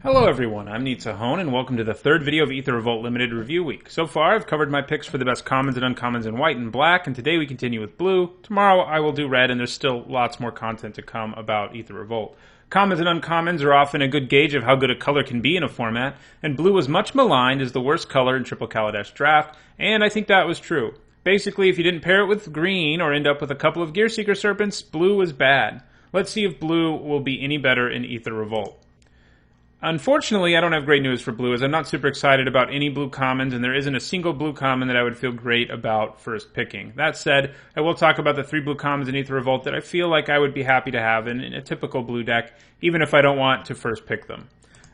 Hello everyone, I'm Nitsa and welcome to the third video of Aether Revolt Limited Review Week. So far, I've covered my picks for the best commons and uncommons in white and black, and today we continue with blue. Tomorrow I will do red, and there's still lots more content to come about Aether Revolt. Commons and uncommons are often a good gauge of how good a color can be in a format, and blue was much maligned as the worst color in Triple Kaladesh Draft, and I think that was true. Basically, if you didn't pair it with green or end up with a couple of Gearseeker Serpents, blue was bad. Let's see if blue will be any better in Aether Revolt. Unfortunately, I don't have great news for blue, as I'm not super excited about any blue commons, and there isn't a single blue common that I would feel great about first picking. That said, I will talk about the 3 blue commons in Aether Revolt that I feel like I would be happy to have in a typical blue deck, even if I don't want to first pick them.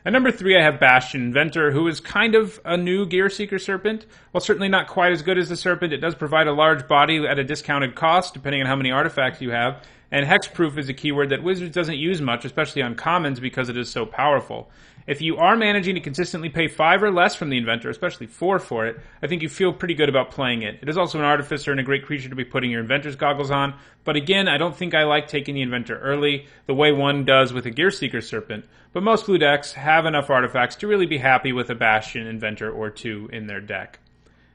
At number 3, I have Bastion Inventor, who is kind of a new Gearseeker Serpent. While certainly not quite as good as the Serpent, it does provide a large body at a discounted cost, depending on how many artifacts you have. And Hexproof is a keyword that Wizards doesn't use much, especially on commons, because it is so powerful. If you are managing to consistently pay 5 or less from the Inventor, especially 4 for it, I think you feel pretty good about playing it. It is also an Artificer and a great creature to be putting your Inventor's goggles on, but again, I don't think I like taking the Inventor early, the way one does with a Gearseeker Serpent, but most blue decks have enough artifacts to really be happy with a Bastion Inventor or 2 in their deck.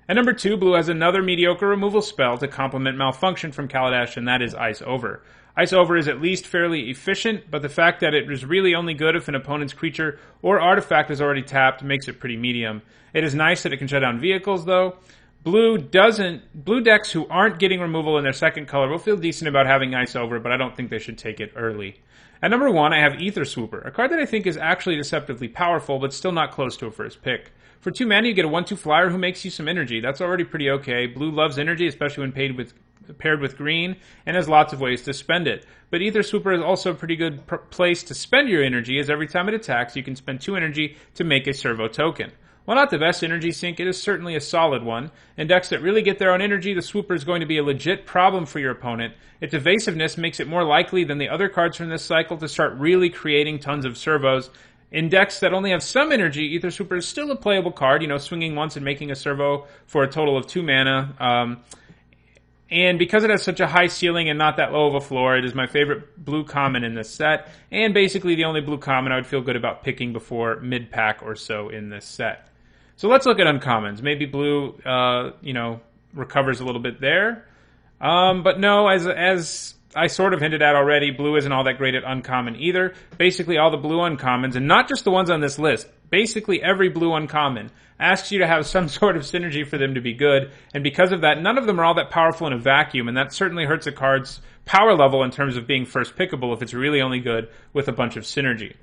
At number 2, blue has another mediocre removal spell to complement Malfunction from Kaladesh, and that is Ice Over. Ice Over is at least fairly efficient, but the fact that it is really only good if an opponent's creature or artifact is already tapped makes it pretty medium. It is nice that it can shut down vehicles, though. Blue decks who aren't getting removal in their second color will feel decent about having Ice Over, but I don't think they should take it early. At number 1, I have Aether Swooper, a card that I think is actually deceptively powerful, but still not close to a first pick. For 2 mana, you get a 1/2 flyer who makes you some energy. That's already pretty okay. Blue loves energy, especially when paired with green, and has lots of ways to spend it. But Aether Swooper is also a pretty good place to spend your energy, as every time it attacks, you can spend 2 energy to make a servo token. While not the best energy sink, it is certainly a solid one. In decks that really get their own energy, the Swooper is going to be a legit problem for your opponent. Its evasiveness makes it more likely than the other cards from this cycle to start really creating tons of servos. In decks that only have some energy, Aether Swooper is still a playable card, swinging once and making a servo for a total of 2 mana. And because it has such a high ceiling and not that low of a floor, it is my favorite blue common in this set, and basically the only blue common I would feel good about picking before mid-pack or so in this set. So let's look at uncommons. Maybe blue, recovers a little bit there. But no, as I sort of hinted at already, blue isn't all that great at uncommon either. Basically all the blue uncommons, and not just the ones on this list, basically every blue uncommon asks you to have some sort of synergy for them to be good, and because of that, none of them are all that powerful in a vacuum, and that certainly hurts a card's power level in terms of being first pickable if it's really only good with a bunch of synergy.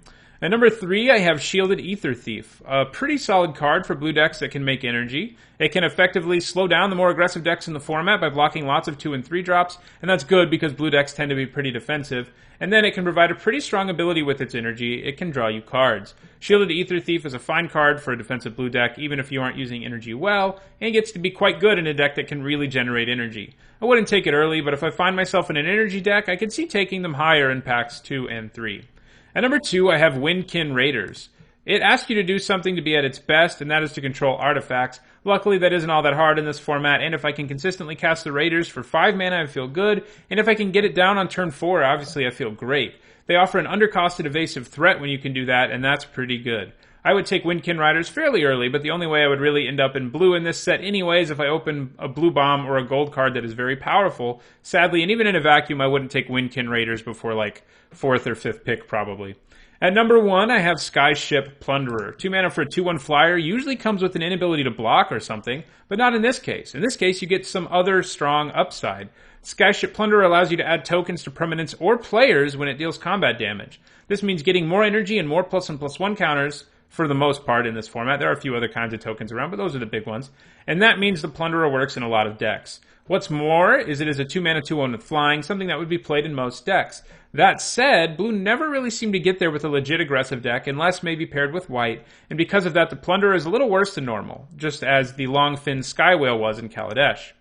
At number 3, I have Shielded Aether Thief, a pretty solid card for blue decks that can make energy. It can effectively slow down the more aggressive decks in the format by blocking lots of 2 and 3 drops, and that's good because blue decks tend to be pretty defensive. And then it can provide a pretty strong ability with its energy. It can draw you cards. Shielded Aether Thief is a fine card for a defensive blue deck, even if you aren't using energy well, and gets to be quite good in a deck that can really generate energy. I wouldn't take it early, but if I find myself in an energy deck, I could see taking them higher in packs 2 and 3. At number 2, I have Windkin Raiders. It asks you to do something to be at its best, and that is to control artifacts. Luckily, that isn't all that hard in this format, and if I can consistently cast the Raiders for 5 mana, I feel good, and if I can get it down on turn 4, obviously I feel great. They offer an undercosted evasive threat when you can do that, and that's pretty good. I would take Windkin Riders fairly early, but the only way I would really end up in blue in this set anyway is if I open a blue bomb or a gold card that is very powerful. Sadly, and even in a vacuum, I wouldn't take Windkin Raiders before 4th or 5th pick probably. At number 1, I have Skyship Plunderer. 2 mana for a 2/1 flyer usually comes with an inability to block or something, but not in this case. In this case, you get some other strong upside. Skyship Plunderer allows you to add tokens to permanents or players when it deals combat damage. This means getting more energy and more +1/+1 counters for the most part in this format. There are a few other kinds of tokens around, but those are the big ones. And that means the Plunderer works in a lot of decks. What's more is it is a 2 mana 2/1 with flying, something that would be played in most decks. That said, blue never really seemed to get there with a legit aggressive deck, unless maybe paired with white, and because of that, the Plunderer is a little worse than normal, just as the Longfin Sky Whale was in Kaladesh.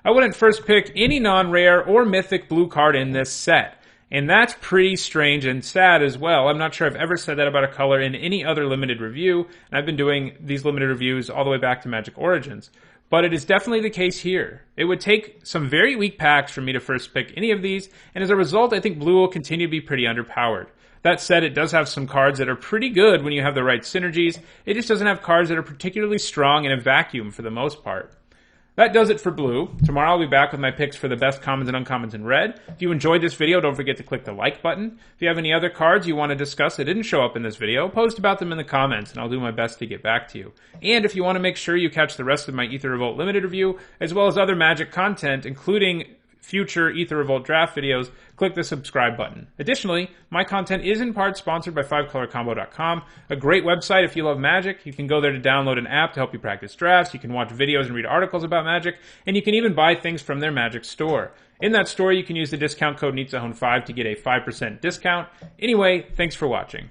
I wouldn't first pick any non-rare or mythic blue card in this set. And that's pretty strange and sad as well. I'm not sure I've ever said that about a color in any other limited review, and I've been doing these limited reviews all the way back to Magic Origins. but it is definitely the case here. It would take some very weak packs for me to first pick any of these, and as a result, I think blue will continue to be pretty underpowered. That said, it does have some cards that are pretty good when you have the right synergies. It just doesn't have cards that are particularly strong in a vacuum for the most part. That does it for blue. Tomorrow I'll be back with my picks for the best commons and uncommons in red. If you enjoyed this video, don't forget to click the like button. If you have any other cards you want to discuss that didn't show up in this video, post about them in the comments and I'll do my best to get back to you. And if you want to make sure you catch the rest of my Aether Revolt Limited review, as well as other Magic content, including future Aether Revolt draft videos, click the subscribe button. Additionally, my content is in part sponsored by 5colorcombo.com, a great website if you love Magic. You can go there to download an app to help you practice drafts, you can watch videos and read articles about Magic, and you can even buy things from their Magic store. In that store, you can use the discount code NITZAHONE5 to get a 5% discount. Anyway, thanks for watching.